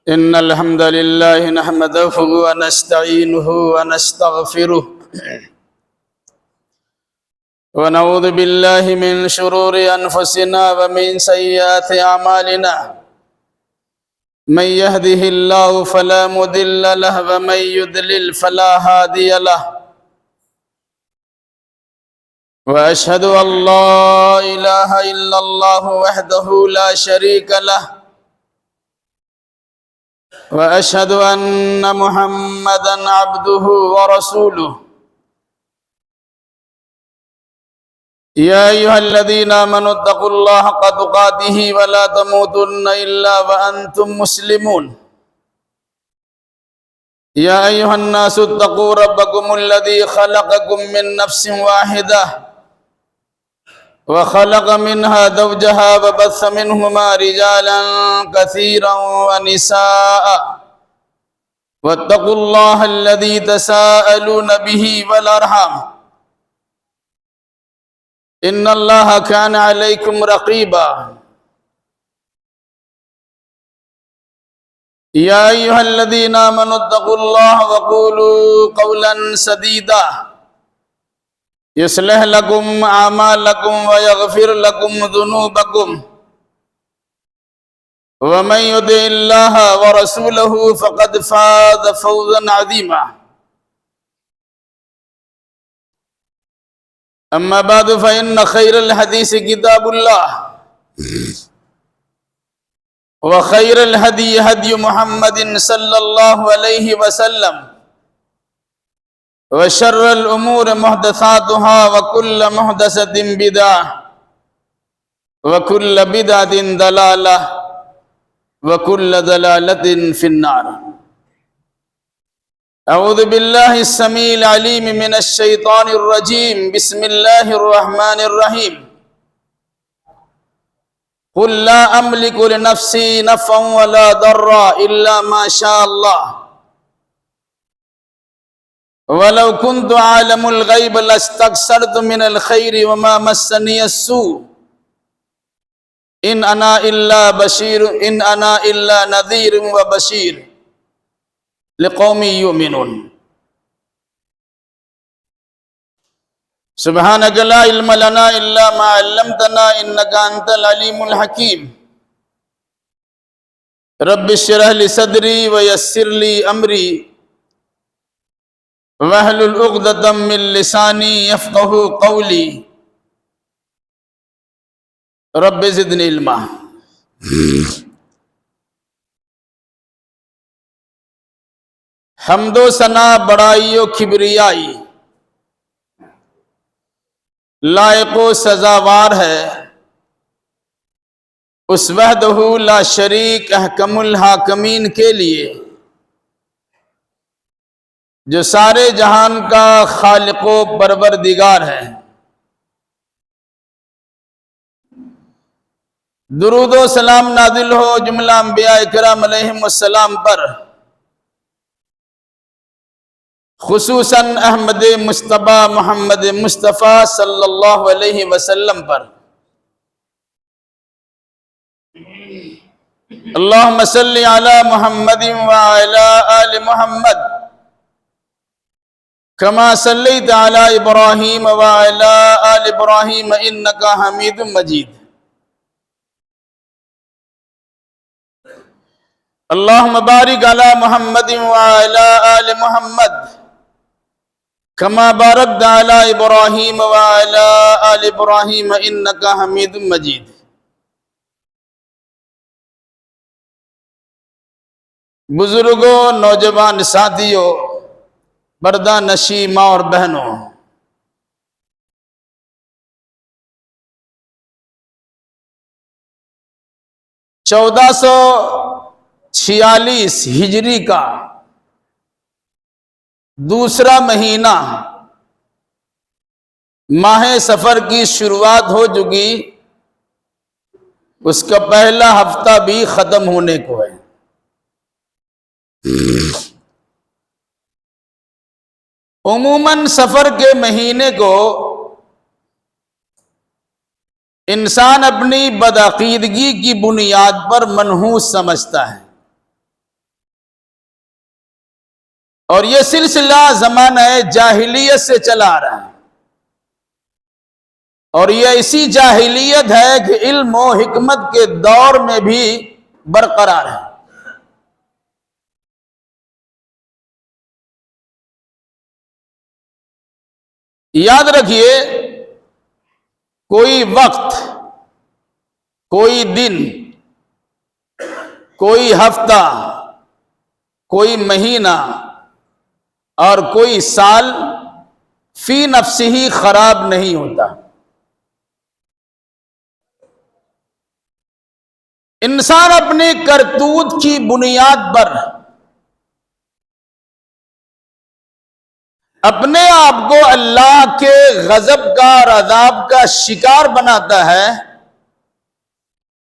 إن الحمد لله نحمده ونستعينه ونستغفره ونعوذ بالله من شرور أنفسنا ومن سيئات أعمالنا من يهده الله فلا مضل له ومن يضلل فلا هادي له وأشهد أن لا إله إلا الله وحده لا شريك له وأشهد أن محمدًا عبده ورسوله يا أيها الذين آمنوا اتقوا الله حق تقاته ولا تموتن إلا وأنتم مسلمون يا أيها الناس اتقوا ربكم الذي خلقكم من نفس واحدة وخلق منها زوجها وبث منهما رجالا كثيرا ونساء واتقوا الله الذي تساءلون به والأرحام إن الله كان عليكم رقيبا يا أيها الذين آمنوا اتقوا الله وقولوا قولا سديدا يصلح لكم أعمالكم ويغفر لكم ذنوبكم ومن يطع الله ورسوله فقد فاز فوزا عظيما أما بعد فإن خير الحديث كتاب الله وخير الهدي هدي محمد صلى الله عليه وسلم وشر الأمور محدثاتها وكل محدثة بدعة وكل بدعة ضلالة وكل ضلالة في النار أعوذ بالله السميع العليم من الشيطان الرجيم بسم الله الرحمن الرحيم قل لا أملك لنفسي نفعا ولا ضرا إلا ما شاء الله ولو كنت أعلم الغيب لاستكثرت من الخير وما مسني السوء إن أنا إلا نذير وبشير لقوم يؤمنون سبحانك لا علم لنا إلا ما علمتنا إنك أنت العليم الحكيم رب اشرح لي صدري ويسر لي أمري واحلل عقدة من لساني يفقهوا قولي رب زدني علما حمد و ثنا بڑائی و کبریائی لائق و سزاوار ہے اس وحدہ لا شریک احکم الحاکمین کے لیے جو سارے جہان کا خالق و پروردگار ہے۔ درود و سلام نازل ہو جملہ انبیاء کرام علیہم السلام پر، خصوصاً احمد مصطفیٰ محمد مصطفیٰ صلی اللہ علیہ وسلم پر۔ اللہم صلی علی محمد وعلی آل محمد کما صلیت علی ابراہیم وعلی آل ابراہیم انکا حمید مجید۔ اللہم بارک علی محمد وعلی آل محمد کما بارکت علی ابراہیم وعلی آل ابراہیم انکا حمید مجید۔ بزرگوں، نوجوان ساتھیوں، پردہ نشی ماں اور بہنوں، 1446 ہجری کا دوسرا مہینہ ماہ سفر کی شروعات ہو چکی، اس کا پہلا ہفتہ بھی ختم ہونے کو ہے۔ عموماً سفر کے مہینے کو انسان اپنی بدعقیدگی کی بنیاد پر منحوس سمجھتا ہے، اور یہ سلسلہ زمانہ جاہلیت سے چلا آ رہا ہے، اور یہ اسی جاہلیت ہے کہ علم و حکمت کے دور میں بھی برقرار ہے۔ یاد رکھیے، کوئی وقت، کوئی دن، کوئی ہفتہ، کوئی مہینہ اور کوئی سال فی نفسہ ہی خراب نہیں ہوتا۔ انسان اپنے کرتوت کی بنیاد پر اپنے آپ کو اللہ کے غضب کا اور عذاب کا شکار بناتا ہے،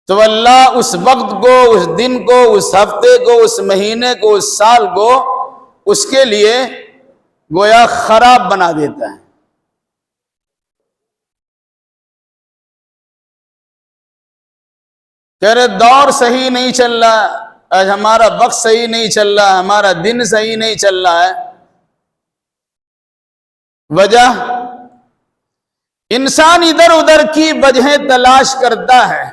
تو اللہ اس وقت کو، اس دن کو، اس ہفتے کو، اس مہینے کو، اس سال کو اس کے لیے گویا خراب بنا دیتا ہے۔ کہہ رہے دور صحیح نہیں چل رہا، آج ہمارا وقت صحیح نہیں چل رہا، ہمارا دن صحیح نہیں چل رہا ہے۔ وجہ، انسان ادھر ادھر کی وجہیں تلاش کرتا ہے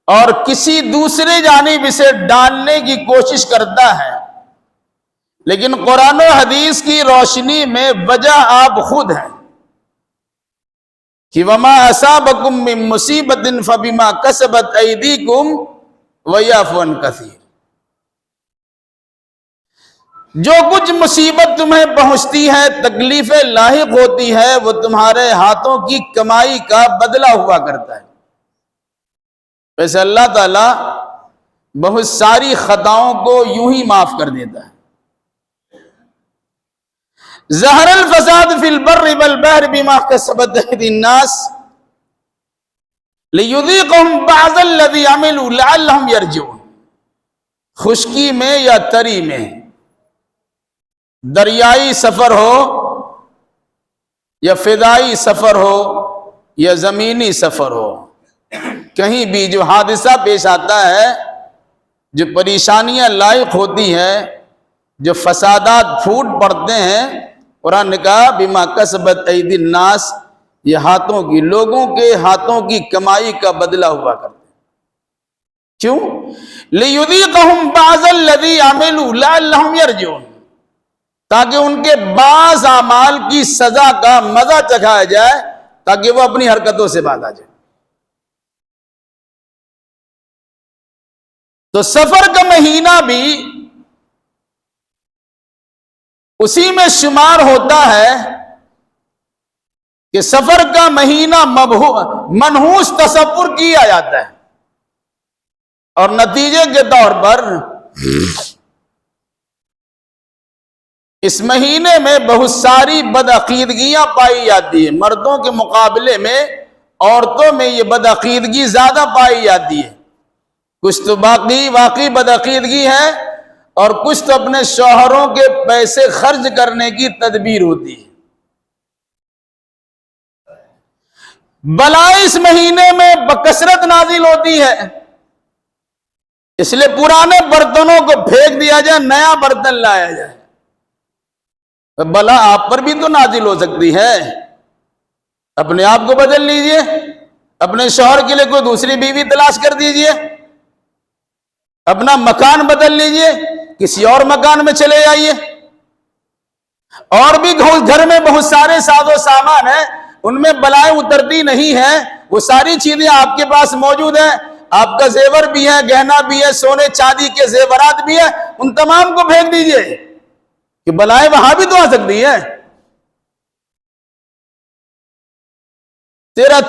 اور کسی دوسرے جانب اسے ڈالنے کی کوشش کرتا ہے، لیکن قرآن و حدیث کی روشنی میں وجہ آپ خود ہیں کہ وَمَا أَصَابَكُم مِّن مُّصِيبَةٍ فَبِمَا كَسَبَتْ أَيْدِيكُمْ وَيَعْفُو عَن كَثِيرٍ۔ جو کچھ مصیبت تمہیں پہنچتی ہے، تکلیفیں لاحق ہوتی ہے، وہ تمہارے ہاتھوں کی کمائی کا بدلہ ہوا کرتا ہے۔ ویسے اللہ تعالیٰ بہت ساری خطاؤں کو یوں ہی معاف کر دیتا ہے۔ ظہر الفساد فی البر والبحر بما کسبت ایدی الناس لیذیقہم بعض الذی عملوا لعلہم یرجعون۔ خشکی میں یا تری میں، دریائی سفر ہو یا فضائی سفر ہو یا زمینی سفر ہو، کہیں بھی جو حادثہ پیش آتا ہے، جو پریشانیاں لاحق ہوتی ہیں، جو فسادات پھوٹ پڑتے ہیں، قرآن نے کہا بما کسبت ایدی الناس، یہ ہاتھوں کی، لوگوں کے ہاتھوں کی کمائی کا بدلہ ہوا کرتا ہے۔ کیوں؟ لیذیقہم بعض الذی عملوا لعلہم یرجعون، تاکہ ان کے بعض اعمال کی سزا کا مزہ چکھایا جائے، تاکہ وہ اپنی حرکتوں سے باز آ جائے۔ تو سفر کا مہینہ بھی اسی میں شمار ہوتا ہے کہ سفر کا مہینہ منحوس تصور کیا جاتا ہے، اور نتیجے کے طور پر اس مہینے میں بہت ساری بدعقیدگیاں پائی جاتی ہیں۔ مردوں کے مقابلے میں عورتوں میں یہ بدعقیدگی زیادہ پائی جاتی ہے۔ کچھ تو واقعی بدعقیدگی ہے، اور کچھ تو اپنے شوہروں کے پیسے خرچ کرنے کی تدبیر ہوتی ہے۔ بلائیں اس مہینے میں بکثرت نازل ہوتی ہے، اس لیے پرانے برتنوں کو پھینک دیا جائے، نیا برتن لایا جائے۔ بلا آپ پر بھی تو نازل ہو سکتی ہے، اپنے آپ کو بدل لیجئے، اپنے شوہر کے لیے کوئی دوسری بیوی تلاش کر دیجئے، اپنا مکان بدل لیجئے، کسی اور مکان میں چلے جائیے۔ اور بھی گھر میں بہت سارے ساز و سامان ہیں، ان میں بلائیں اترتی نہیں ہیں، وہ ساری چیزیں آپ کے پاس موجود ہیں، آپ کا زیور بھی ہے، گہنا بھی ہے، سونے چاندی کے زیورات بھی ہیں، ان تمام کو پھینک دیجئے کہ بلائیں وہاں بھی تو آ سکتی ہے۔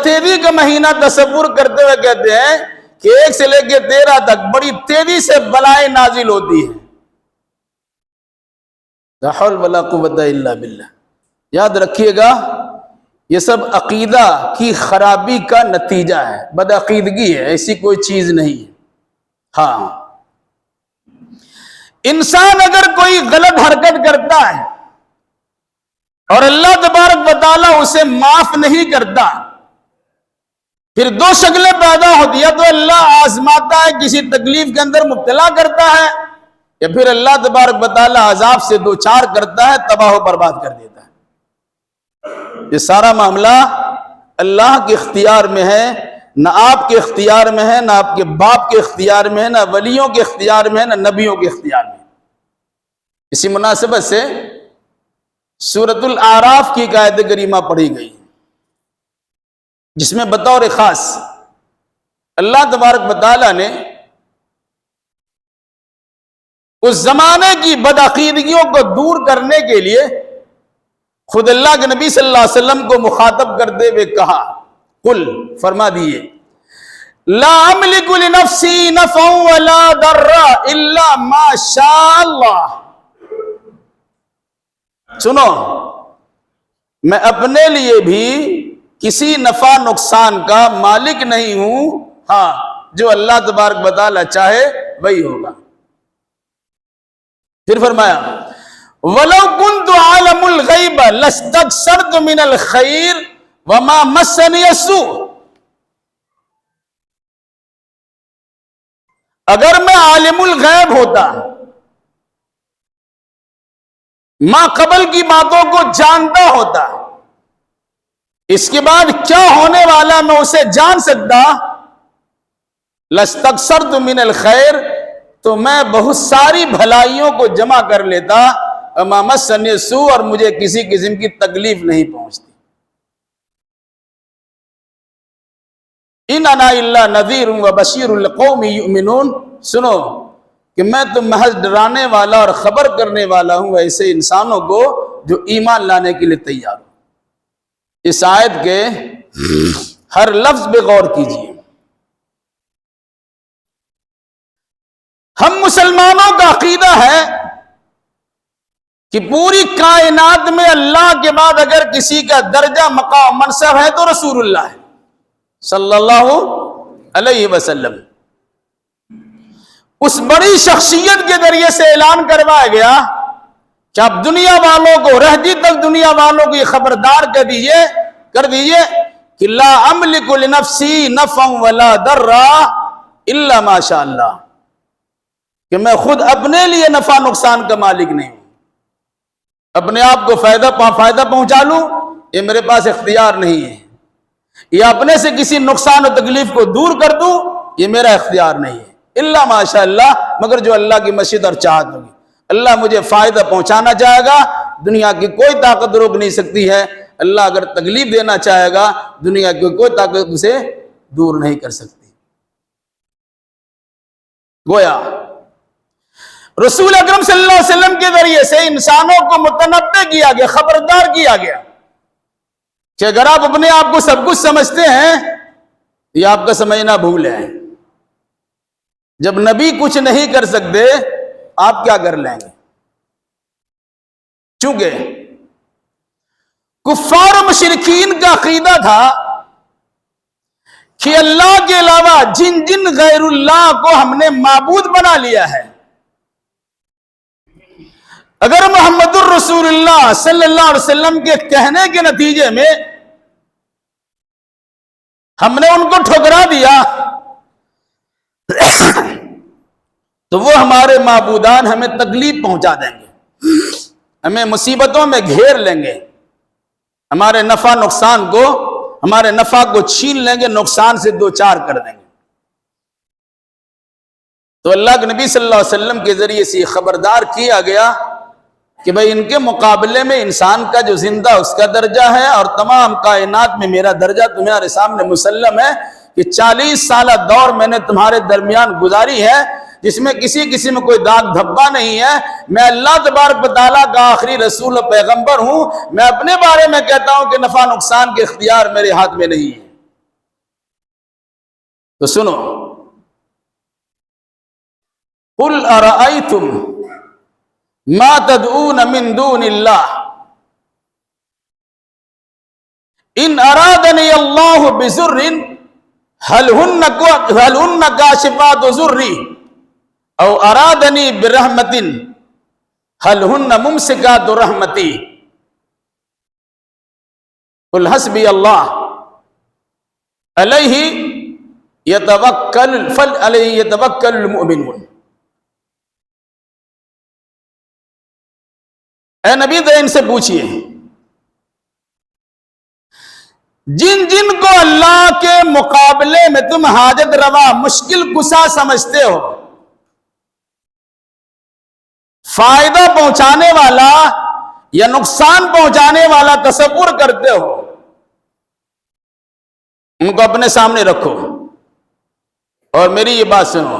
تیزی کا مہینہ تصور کرتے ہوئے کہتے ہیں کہ 1 سے لے کے 13 تک بڑی تیزی سے بلائیں نازل ہوتی ہیں۔ لا حول ولا قوت الا باللہ۔ یاد رکھیے گا، یہ سب عقیدہ کی خرابی کا نتیجہ ہے، بدعقیدگی ہے، ایسی کوئی چیز نہیں ہے۔ ہاں، انسان اگر کوئی غلط حرکت کرتا ہے اور اللہ تبارک و تعالیٰ اسے معاف نہیں کرتا، پھر 2 شکلیں پیدا ہوتی ہیں، تو اللہ آزماتا ہے، کسی تکلیف کے اندر مبتلا کرتا ہے، یا پھر اللہ تبارک و تعالی عذاب سے دوچار کرتا ہے، تباہ و برباد کر دیتا ہے۔ یہ سارا معاملہ اللہ کے اختیار میں ہے، نہ آپ کے اختیار میں ہے، نہ آپ کے باپ کے اختیار میں ہے، نہ ولیوں کے اختیار میں ہے، نہ نبیوں کے اختیار میں ہے۔ اسی مناسبت سے سورۃ الاعراف کی ایک آیت کریمہ پڑھی گئی جس میں بطور خاص اللہ تبارک و تعالی نے اس زمانے کی بدعقیدگیوں کو دور کرنے کے لیے خود اللہ کے نبی صلی اللہ علیہ وسلم کو مخاطب کرتے ہوئے کہا، قل، فرما دیے، لا املک لنفسی نفعا ولا ضرا الا ما شاء اللہ۔ سنو، میں اپنے لیے بھی کسی نفع نقصان کا مالک نہیں ہوں، ہاں جو اللہ تبارک و تعالی چاہے وہی ہوگا۔ پھر فرمایا، وَلَوْ كُنْتُ عَالَمُ الْغَيْبَ لَاسْتَكْثَرْتُ مِنَ الْخَيْرِ وَمَا مَسَّنِيَ السُّوءُ۔ اگر میں عالم الغیب ہوتا، ماں قبل کی باتوں کو جانتا ہوتا، اس کے بعد کیا ہونے والا میں اسے جان سکتا، لَاسْتَكْثَرْتُ مِنَ الْخَيْرِ، تو میں بہت ساری بھلائیوں کو جمع کر لیتا، وَمَا مَسَّنِيَ السُّوءُ، اور مجھے کسی قسم کی تکلیف نہیں پہنچتی۔ اِنْ أَنَا إِلَّا نَذِيرٌ وَبَشِيرٌ لِقَوْمٍ يُؤْمِنُونَ، سنو کہ میں تو محض ڈرانے والا اور خبر کرنے والا ہوں ایسے انسانوں کو جو ایمان لانے کے لیے تیار ہوں۔ اس آیت کے ہر لفظ پہ غور کیجیے۔ ہم مسلمانوں کا عقیدہ ہے کہ پوری کائنات میں اللہ کے بعد اگر کسی کا درجہ مقام منصب ہے تو رسول اللہ ہے صلی اللہ علیہ وسلم۔ اس بڑی شخصیت کے ذریعے سے اعلان کروایا گیا کہ آپ دنیا والوں کو، رہتی تک دنیا والوں کو یہ خبردار کر دیجئے کہ لا املک لنفسی نفعا ولا ضرا الا ما شاء اللہ، کہ میں خود اپنے لیے نفع نقصان کا مالک نہیں ہوں، اپنے آپ کو فائدہ پہنچا لوں یہ میرے پاس اختیار نہیں ہے، یا اپنے سے کسی نقصان و تکلیف کو دور کر دوں یہ میرا اختیار نہیں ہے، الا ماشاء اللہ، مگر جو اللہ کی مشیت اور چاہت ہوگی۔ اللہ مجھے فائدہ پہنچانا چاہے گا، دنیا کی کوئی طاقت روک نہیں سکتی ہے، اللہ اگر تکلیف دینا چاہے گا دنیا کی کوئی طاقت اسے دور نہیں کر سکتی۔ گویا رسول اکرم صلی اللہ علیہ وسلم کے ذریعے سے انسانوں کو متنبہ کیا گیا، خبردار کیا گیا کہ اگر آپ اپنے آپ کو سب کچھ سمجھتے ہیں یہ آپ کا سمجھنا بھول ہے۔ جب نبی کچھ نہیں کر سکتے آپ کیا کر لیں گے؟ چونکہ کفار و مشرکین کا عقیدہ تھا کہ اللہ کے علاوہ جن غیر اللہ کو ہم نے معبود بنا لیا ہے، اگر محمد الرسول اللہ صلی اللہ علیہ وسلم کے کہنے کے نتیجے میں ہم نے ان کو ٹھکرا دیا تو وہ ہمارے معبودان ہمیں تکلیف پہنچا دیں گے، ہمیں مصیبتوں میں گھیر لیں گے، ہمارے نفع کو چھین لیں گے، نقصان سے دوچار کر دیں گے۔ تو اللہ کے نبی صلی اللہ علیہ وسلم کے ذریعے سے یہ خبردار کیا گیا کہ بھئی ان کے مقابلے میں انسان کا جو زندہ اس کا درجہ ہے، اور تمام کائنات میں میرا درجہ تمہارے سامنے مسلم ہے کہ 40 سالہ دور میں نے تمہارے درمیان گزاری ہے جس میں کسی قسم میں کوئی داغ دھبا نہیں ہے۔ میں اللہ تبارک و تعالیٰ کا آخری رسول و پیغمبر ہوں، میں اپنے بارے میں کہتا ہوں کہ نفع نقصان کے اختیار میرے ہاتھ میں نہیں ہے۔ تو سنو، قل ارأیتم ما تدعون من دون اللہ ان ارادنی اللہ بضر هل ہن کاشفات ضری او ارادنی برحمت هل ہن ممسکات رحمتی قل حسبی اللہ علیہ یتوکل المؤمنون۔ اے نبی تو ان سے پوچھئے جن جن کو اللہ کے مقابلے میں تم حاجت روا مشکل کشا سمجھتے ہو، فائدہ پہنچانے والا یا نقصان پہنچانے والا تصور کرتے ہو، ان کو اپنے سامنے رکھو اور میری یہ بات سنو۔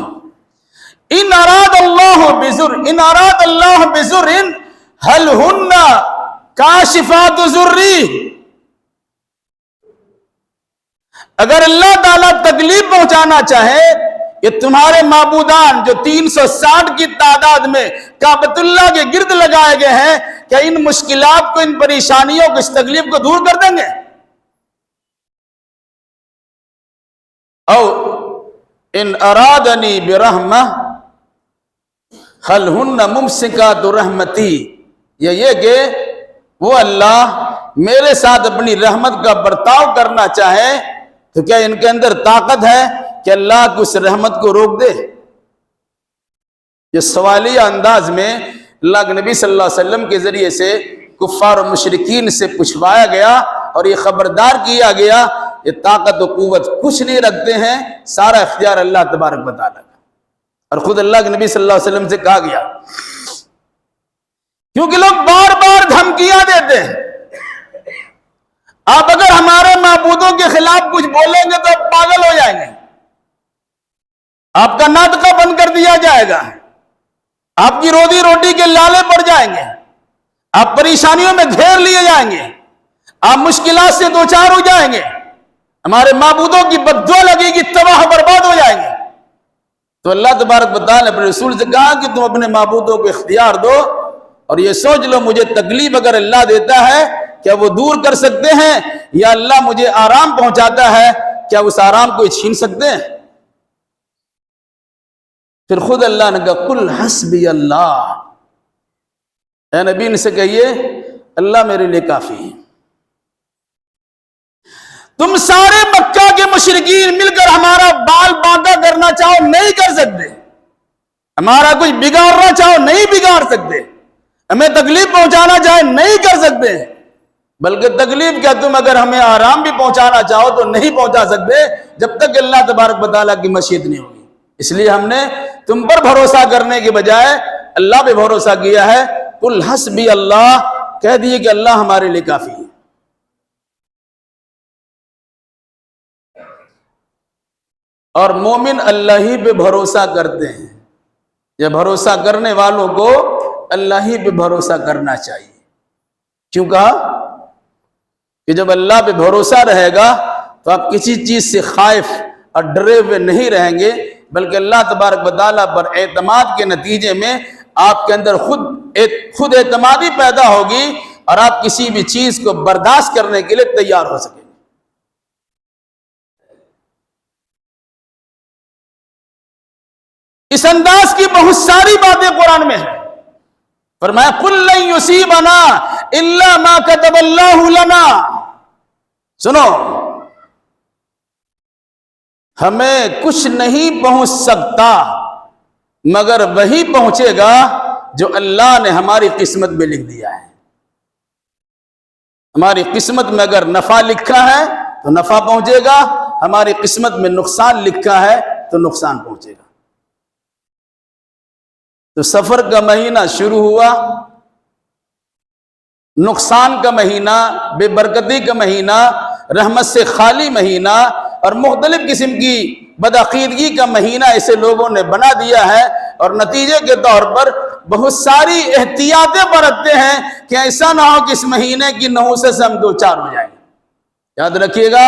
ان اراد اللہ بذر هل ہن کاشفات ضری، اگر اللہ تعالیٰ تکلیف پہنچانا چاہے، یہ تمہارے معبودان جو 360 کی تعداد میں کعبۃ اللہ کے گرد لگائے گئے ہیں، کیا ان مشکلات کو، ان پریشانیوں کو، اس تکلیف کو دور کر دیں گے؟ او ان ارادنی برحمہ هل ہن ممسکات رحمتی، یا یہ کہ وہ اللہ میرے ساتھ اپنی رحمت کا برتاؤ کرنا چاہے تو کیا ان کے اندر طاقت ہے کہ اللہ کو اس رحمت کو روک دے؟ یہ سوالیہ انداز میں اللہ کے نبی صلی اللہ علیہ وسلم کے ذریعے سے کفار و مشرکین سے پوچھوایا گیا اور یہ خبردار کیا گیا، یہ طاقت و قوت کچھ نہیں رکھتے ہیں، سارا اختیار اللہ تبارک و تعالیٰ کا۔ اور خود اللہ کے نبی صلی اللہ علیہ وسلم سے کہا گیا، کیونکہ لوگ بار بار دھمکیاں دیتے ہیں، آپ اگر ہمارے معبودوں کے خلاف کچھ بولیں گے تو آپ پاگل ہو جائیں گے، آپ کا ناطقہ بند کر دیا جائے گا، آپ کی روزی روٹی کے لالے پڑ جائیں گے، آپ پریشانیوں میں گھیر لیے جائیں گے، آپ مشکلات سے دوچار ہو جائیں گے، ہمارے معبودوں کی بد دعا لگے گی، تباہ برباد ہو جائیں گے۔ تو اللہ تبارک و تعالیٰ نے اپنے رسول سے کہا کہ تم اپنے معبودوں کو اختیار دو اور یہ سوچ لو مجھے تکلیف اگر اللہ دیتا ہے کیا وہ دور کر سکتے ہیں، یا اللہ مجھے آرام پہنچاتا ہے کیا اس آرام کو چھین سکتے ہیں؟ پھر خود اللہ نے کہا قل حسبی اللہ، اے نبی ان سے کہیے اللہ میرے لیے کافی ہے۔ تم سارے مکہ کے مشرکین مل کر ہمارا بال باندھا کرنا چاہو نہیں کر سکتے، ہمارا کچھ بگاڑنا چاہو نہیں بگاڑ سکتے، ہمیں تکلیف پہنچانا چاہے نہیں کر سکتے، بلکہ تکلیف کیا تم اگر ہمیں آرام بھی پہنچانا چاہو تو نہیں پہنچا سکتے جب تک اللہ تبارک و تعالیٰ کی مشیت نہیں ہوگی۔ اس لیے ہم نے تم پر بھروسہ کرنے کے بجائے اللہ پہ بھروسہ کیا ہے۔ قل حسبی اللہ، کہہ دیے کہ اللہ ہمارے لیے کافی ہے۔ اور مومن اللہ ہی پہ بھروسہ کرتے ہیں، یا بھروسہ کرنے والوں کو اللہ ہی پہ بھروسہ کرنا چاہیے۔ کیوں کہا کہ جب اللہ پہ بھروسہ رہے گا تو آپ کسی چیز سے خائف اور ڈرے ہوئے نہیں رہیں گے، بلکہ اللہ تبارک و تعالیٰ پر اعتماد کے نتیجے میں آپ کے اندر خود اعتمادی پیدا ہوگی اور آپ کسی بھی چیز کو برداشت کرنے کے لیے تیار ہو سکیں گے۔ اس انداز کی بہت ساری باتیں قرآن میں ہیں۔ فرمایا قل لن یصیبنا الا ما كتب اللہ لنا، سنو ہمیں کچھ نہیں پہنچ سکتا مگر وہی پہنچے گا جو اللہ نے ہماری قسمت میں لکھ دیا ہے۔ ہماری قسمت میں اگر نفع لکھا ہے تو نفع پہنچے گا، ہماری قسمت میں نقصان لکھا ہے تو نقصان پہنچے گا۔ تو سفر کا مہینہ شروع ہوا، نقصان کا مہینہ، بے برکتی کا مہینہ، رحمت سے خالی مہینہ اور مختلف قسم کی بدعقیدگی کا مہینہ اسے لوگوں نے بنا دیا ہے، اور نتیجے کے طور پر بہت ساری احتیاطیں برتتے ہیں کہ ایسا نہ ہو کہ اس مہینے کی نحوست سے ہم دوچار ہو جائیں۔ یاد رکھیے گا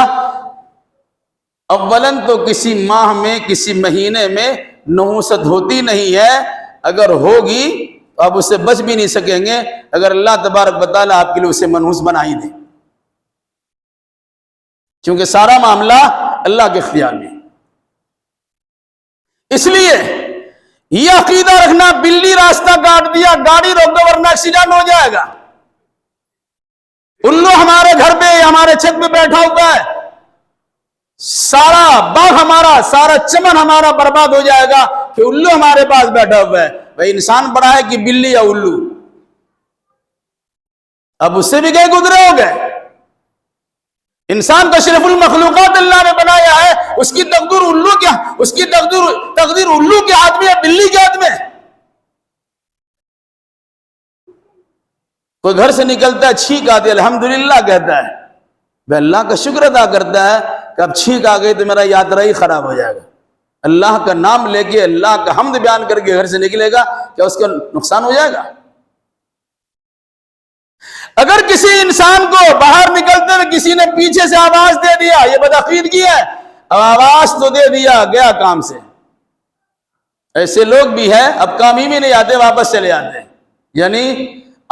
اولاً تو کسی ماہ میں، کسی مہینے میں نحوست ہوتی نہیں ہے، اگر ہوگی تو آپ اس سے بچ بھی نہیں سکیں گے اگر اللہ تبارک و تعالیٰ آپ کے لیے اسے منحوس بنا ہی دے، کیونکہ سارا معاملہ اللہ کے اختیار میں۔ اس لیے یہ عقیدہ رکھنا بلی راستہ کاٹ دیا گاڑی روک دو ورنہ ایکسیڈنٹ ہو جائے گا، الو ہمارے گھر پہ ہمارے چھت پہ بیٹھا ہوا ہے، سارا باغ ہمارا، سارا چمن ہمارا برباد ہو جائے گا کہ الو ہمارے پاس بیٹھا ہوا ہے۔ بھائی انسان بڑا ہے کہ بلی یا الو؟ اب اس سے بھی گئے گزرے ہو گئے. انسان کو اشرف المخلوقات اللہ نے بنایا ہے، اس کی تقدیر الو کے ہاتھ میں یا بلی کے ہاتھ میں. کوئی گھر سے نکلتا ہے چھینک آتی ہے الحمدللہ کہتا ہے، وہ اللہ کا شکر ادا کرتا ہے کہ اب چھینک آ گئی تو میرا یاترا ہی خراب ہو جائے گا. اللہ کا نام لے کے اللہ کا حمد بیان کر کے گھر سے نکلے گا، کیا اس کا نقصان ہو جائے گا؟ اگر کسی انسان کو باہر نکلتے ہوئے کسی نے پیچھے سے آواز دے دیا، یہ بدعقیدگی ہے. اب آواز تو دے دیا، گیا کام سے. ایسے لوگ بھی ہیں اب کام ہی میں نہیں آتے، واپس چلے جاتے ہیں. یعنی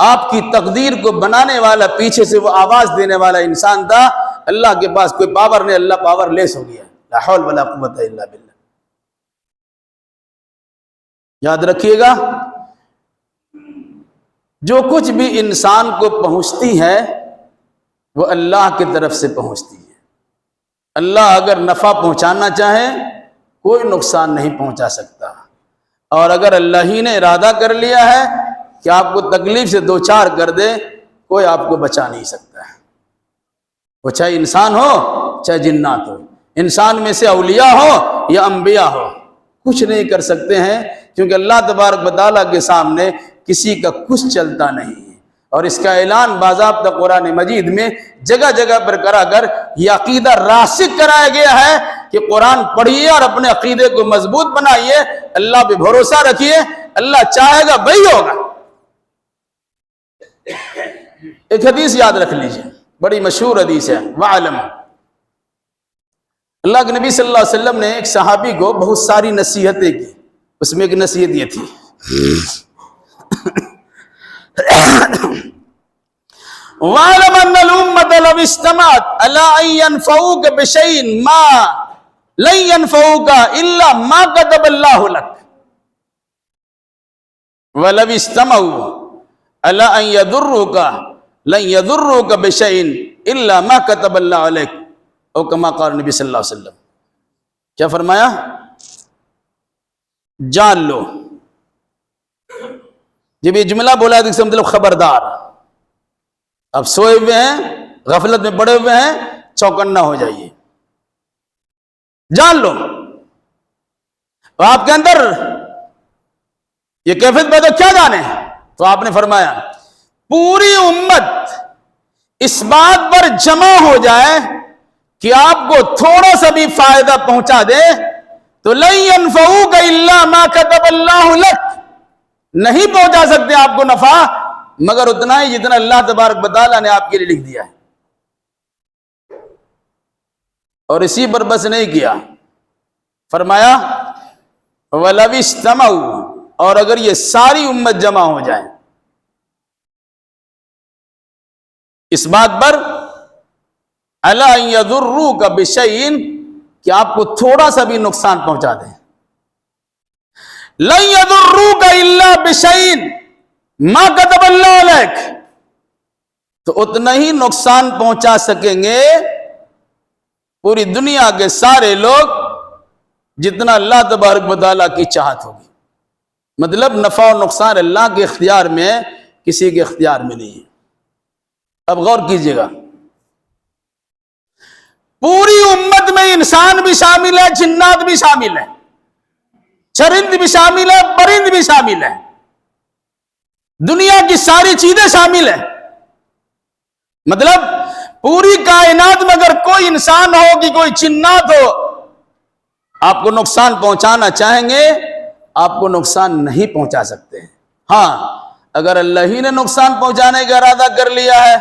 آپ کی تقدیر کو بنانے والا پیچھے سے وہ آواز دینے والا انسان تھا، اللہ کے پاس کوئی پاور نہیں، اللہ پاور لیس ہو گیا. لا حول ولا قوت الا باللہ. یاد رکھیے گا، جو کچھ بھی انسان کو پہنچتی ہے وہ اللہ کی طرف سے پہنچتی ہے. اللہ اگر نفع پہنچانا چاہے کوئی نقصان نہیں پہنچا سکتا، اور اگر اللہ ہی نے ارادہ کر لیا ہے کہ آپ کو تکلیف سے دوچار کر دے، کوئی آپ کو بچا نہیں سکتا ہے. وہ چاہے انسان ہو چاہے جنات ہو، انسان میں سے اولیاء ہو یا انبیاء ہو، کچھ نہیں کر سکتے ہیں، کیونکہ اللہ تبارک و تعالیٰ کے سامنے کسی کا کچھ چلتا نہیں ہے. اور اس کا اعلان باضابطہ قرآن مجید میں جگہ جگہ پر کرا کر یہ عقیدہ راسخ کرایا گیا ہے کہ قرآن پڑھیے اور اپنے عقیدے کو مضبوط بنائیے، اللہ پہ بھروسہ رکھیے، اللہ چاہے گا وہی ہوگا. ایک حدیث یاد رکھ لیجئے، بڑی مشہور حدیث ہے. وَعَلَمْ، اللہ کے نبی صلی اللہ علیہ وسلم نے ایک صحابی کو بہت ساری نصیحتیں کی، اس میں ایک نصیحت یہ تھی، وَعَلَمْ أَنَّ الْأُمَّةَ لَوِ اجْتَمَعَتْ عَلَىٰ أَن يَنفَعُوكَ بِشَيْءٍ مَا لَن يَنفَعُوكَ إِلَّا مَا كَتَبَ اللَّهُ لَكَ وَلَوِ اجْتَمَعُوا عَلَىٰ أَن يَضُرُّوكَ لَن يَضُرُّوكَ بِشَيْءٍ إِلَّا مَا كَتَبَ اللَّهُ عَلَيْكَ، او کما قال نبی صلی اللہ علیہ وسلم. کیا فرمایا؟ جان لو. جب یہ جملہ بولا تو اس کا مطلب خبردار، اب سوئے ہوئے ہیں، غفلت میں پڑے ہوئے ہیں، چوکنا ہو جائیے. جان لو. آپ کے اندر یہ کیفیت پیدا کیا جانے؟ تو آپ نے فرمایا پوری امت اس بات پر جمع ہو جائے کہ آپ کو تھوڑا سا بھی فائدہ پہنچا دے تو لن ينفعوك الا ما كتب الله لك، نہیں پہنچا سکتے آپ کو نفع مگر اتنا ہی جتنا اللہ تبارک و تعالیٰ نے آپ کے لیے لکھ دیا ہے. اور اسی پر بس نہیں کیا، فرمایا وَلَوِ اجْتَمَعُوا، اور اگر یہ ساری امت جمع ہو جائے اس بات پر عَلَىٰ أَن يَضُرُّوكَ بِشَيْءٍ، کہ آپ کو تھوڑا سا بھی نقصان پہنچا دیں، لَن يَضُرُّوكَ إِلَّا بِشَيْءٍ مَا كَتَبَ اللَّهُ لَكَ، تو اتنا ہی نقصان پہنچا سکیں گے پوری دنیا کے سارے لوگ جتنا اللہ تبارک و تعالیٰ کی چاہت ہوگی. مطلب نفع و نقصان اللہ کے اختیار میں ہے، کسی کے اختیار میں نہیں ہے. اب غور کیجئے گا، پوری امت میں انسان بھی شامل ہے، جنات بھی شامل ہے، چرند بھی شامل ہے، پرند بھی شامل ہے، دنیا کی ساری چیزیں شامل ہیں. مطلب پوری کائنات میں اگر کوئی انسان ہو کہ کوئی جنات ہو، آپ کو نقصان پہنچانا چاہیں گے آپ کو نقصان نہیں پہنچا سکتے ہیں. ہاں اگر اللہ ہی نے نقصان پہنچانے کا ارادہ کر لیا ہے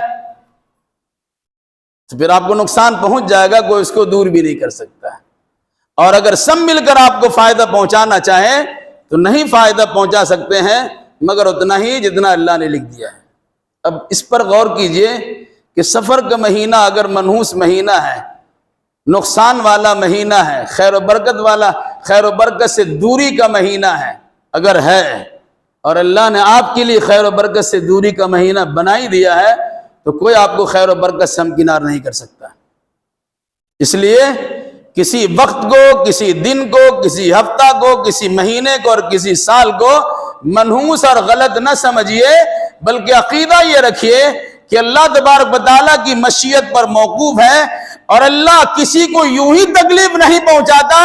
تو پھر آپ کو نقصان پہنچ جائے گا، کوئی اس کو دور بھی نہیں کر سکتا ہے. اور اگر سب مل کر آپ کو فائدہ پہنچانا چاہیں تو نہیں فائدہ پہنچا سکتے ہیں مگر اتنا ہی جتنا اللہ نے لکھ دیا ہے. اب اس پر غور کیجئے کہ سفر کا مہینہ اگر منحوس مہینہ ہے، نقصان والا مہینہ ہے، خیر و برکت والا، خیر و برکت سے دوری کا مہینہ ہے اگر ہے، اور اللہ نے آپ کے لیے خیر و برکت سے دوری کا مہینہ بنا ہی دیا ہے تو کوئی آپ کو خیر و برکت سے ہمکنار نہیں کر سکتا. اس لیے کسی وقت کو، کسی دن کو، کسی ہفتہ کو، کسی مہینے کو اور کسی سال کو منحوس اور غلط نہ سمجھیے، بلکہ عقیدہ یہ رکھیے کہ اللہ تبارک و تعالیٰ کی مشیت پر موقوف ہے، اور اللہ کسی کو یوں ہی تکلیف نہیں پہنچاتا،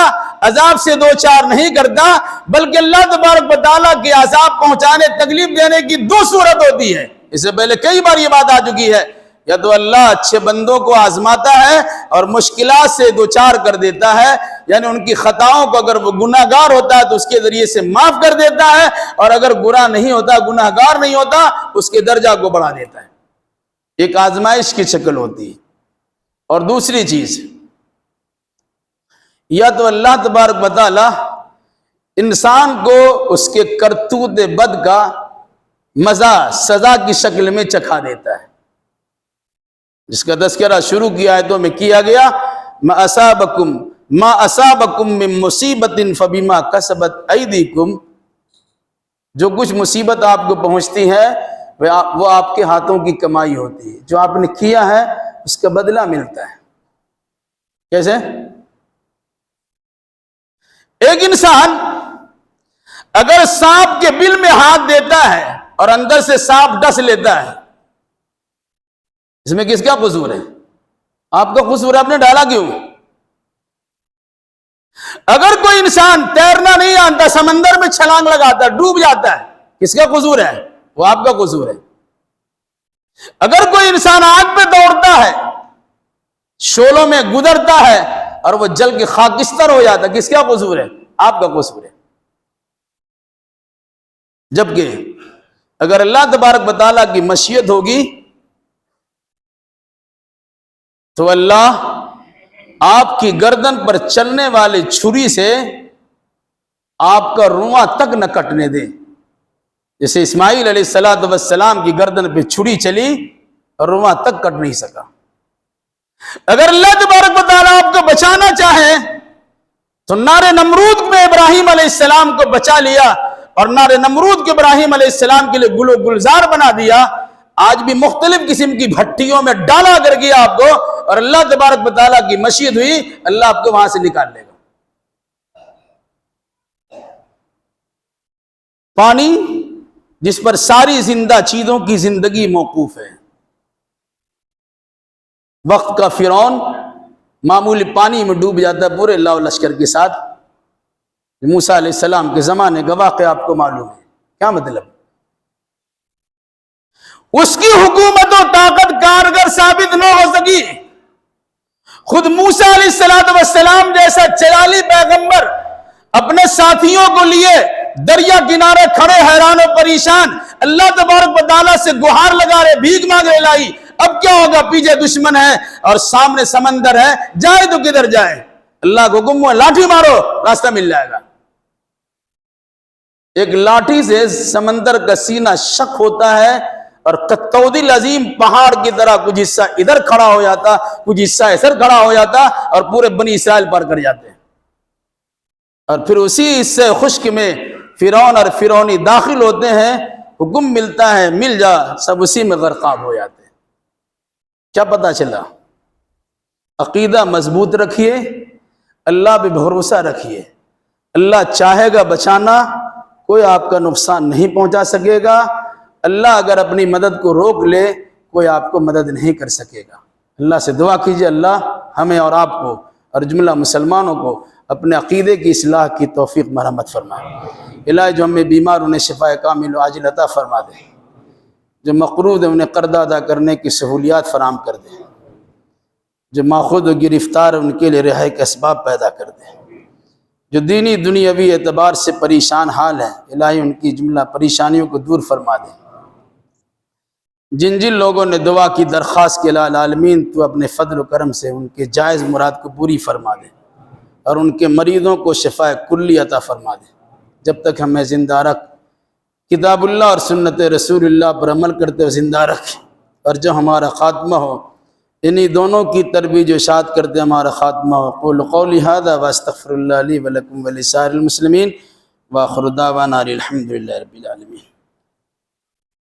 عذاب سے دو چار نہیں کرتا، بلکہ اللہ تبارک و تعالیٰ کے عذاب پہنچانے، تکلیف دینے کی دو صورت ہوتی ہے۔ اس سے پہلے کئی بار یہ بات آ چکی ہے، یا تو اللہ اچھے بندوں کو آزماتا ہے اور مشکلات سے دو چار کر دیتا ہے، یعنی ان کی خطاؤں کو اگر وہ گناہ گار ہوتا ہے تو اس کے ذریعے سے معاف کر دیتا ہے، اور اگر گناہ نہیں ہوتا، گناہ گار نہیں ہوتا، اس کے درجہ کو بڑھا دیتا ہے۔ ایک آزمائش کی شکل ہوتی ہے۔ اور دوسری چیز، یا تو اللہ تبارک و تعالی انسان کو اس کے کرتوت بد کا مزہ سزا کی شکل میں چکھا دیتا ہے، جس کا تذکرہ شروع کی آیتوں میں کیا گیا، ما اصابکم من مصیبت فبما کسبت ایدیکم، جو کچھ مصیبت آپ کو پہنچتی ہے وہ آپ کے ہاتھوں کی کمائی ہوتی ہے، جو آپ نے کیا ہے اس کا بدلہ ملتا ہے۔ کیسے؟ ایک انسان اگر سانپ کے بل میں ہاتھ دیتا ہے اور اندر سے سانپ ڈس لیتا ہے، اس میں کس کا قصور ہے؟ آپ کا قصور ہے، آپ نے ڈالا کیوں؟ اگر کوئی انسان تیرنا نہیں آتا، سمندر میں چھلانگ لگاتا ہے، ڈوب جاتا ہے، کس کا قصور ہے؟ وہ آپ کا قصور ہے۔ اگر کوئی انسان آگ پہ دوڑتا ہے، شعلوں میں گزرتا ہے اور وہ جل کے خاکستر ہو جاتا ہے، کس کا قصور ہے؟ آپ کا قصور ہے۔ جبکہ اگر اللہ تبارک و تعالیٰ کی مشیت ہوگی تو اللہ آپ کی گردن پر چلنے والے چھری سے آپ کا رواں تک نہ کٹنے دے، جیسے اسماعیل علیہ السلام کی گردن پہ چھری چلی اور رواں تک کٹ نہیں سکا۔ اگر اللہ تبارک و تعالیٰ آپ کو بچانا چاہے تو نار نمرود میں ابراہیم علیہ السلام کو بچا لیا، اور نار نمرود کے ابراہیم علیہ السلام کے لیے گل و گلزار بنا دیا۔ آج بھی مختلف قسم کی بھٹیوں میں ڈالا کر گیا آپ کو، اور اللہ تبارک و تعالیٰ کی مشیت ہوئی، اللہ آپ کو وہاں سے نکال لے گا۔ پانی جس پر ساری زندہ چیزوں کی زندگی موقوف ہے، وقت کا فرعون معمولی پانی میں ڈوب جاتا ہے پورے لاؤ لشکر کے ساتھ۔ موسیٰ علیہ السلام کے زمانے کا واقعہ آپ کو معلوم ہے، کیا مطلب؟ اس کی حکومت و طاقت کارگر ثابت نہ ہو سکی۔ خود موسیٰ علیہ السلام جیسا چلالی پیغمبر اپنے ساتھیوں کو لیے دریا کنارے کھڑے حیران و پریشان، اللہ تبارک و تعالیٰ سے گہار لگا رہے، بھیک مانگ رہے، لائی اب کیا ہوگا، پیچھے دشمن ہے اور سامنے سمندر ہے، جائے تو کدھر جائے؟ اللہ کو حکم ہوا لاٹھی مارو، راستہ مل جائے گا۔ ایک لاٹھی سے سمندر کا سینہ شق ہوتا ہے، اور کتودی العظیم پہاڑ کی طرح کچھ حصہ ادھر کھڑا ہو جاتا، کچھ حصہ ادھر کھڑا ہو جاتا، اور پورے بنی اسرائیل پار کر جاتے ہیں۔ اور پھر اسی حصے خشک میں فرعون اور فرعونی داخل ہوتے ہیں، حکم ملتا ہے مل جا، سب اسی میں غرقاب ہو جاتے ہیں۔ کیا پتا چلا؟ عقیدہ مضبوط رکھیے، اللہ پہ بھروسہ رکھیے، اللہ چاہے گا بچانا، کوئی آپ کا نقصان نہیں پہنچا سکے گا۔ اللہ اگر اپنی مدد کو روک لے، کوئی آپ کو مدد نہیں کر سکے گا۔ اللہ سے دعا کیجئے اللہ ہمیں اور آپ کو اور جملہ مسلمانوں کو اپنے عقیدے کی اصلاح کی توفیق مرحمت فرمائے۔ الہی جو ہمیں بیمار انہیں شفا کامل و عاجل عطا فرما دے، جو مقروض ہیں انہیں قرض ادا کرنے کی سہولیات فراہم کر دے، جو ماخوذ و گرفتار ان کے لیے رہائی کے اسباب پیدا کر دے، جو دینی دنیاوی اعتبار سے پریشان حال ہے الہی ان کی جملہ پریشانیوں کو دور فرما دے۔ جن جن لوگوں نے دعا کی درخواست کے العالمین تو اپنے فضل و کرم سے ان کے جائز مراد کو پوری فرما دے، اور ان کے مریضوں کو شفا کلی عطا فرما دے۔ جب تک ہمیں زندہ رکھ، کتاب اللہ اور سنت رسول اللہ پر عمل کرتے ہوئے زندہ رکھ، اور جو ہمارا خاتمہ ہو انہی دونوں کی ترویج و اشاعت کرتے ہمارا خاتمہ ہو۔ قول قولی ھذا واستغفر اللہ لی ولکم ولسائر المسلمین، وآخر دعوانا الحمد للہ رب العالمین۔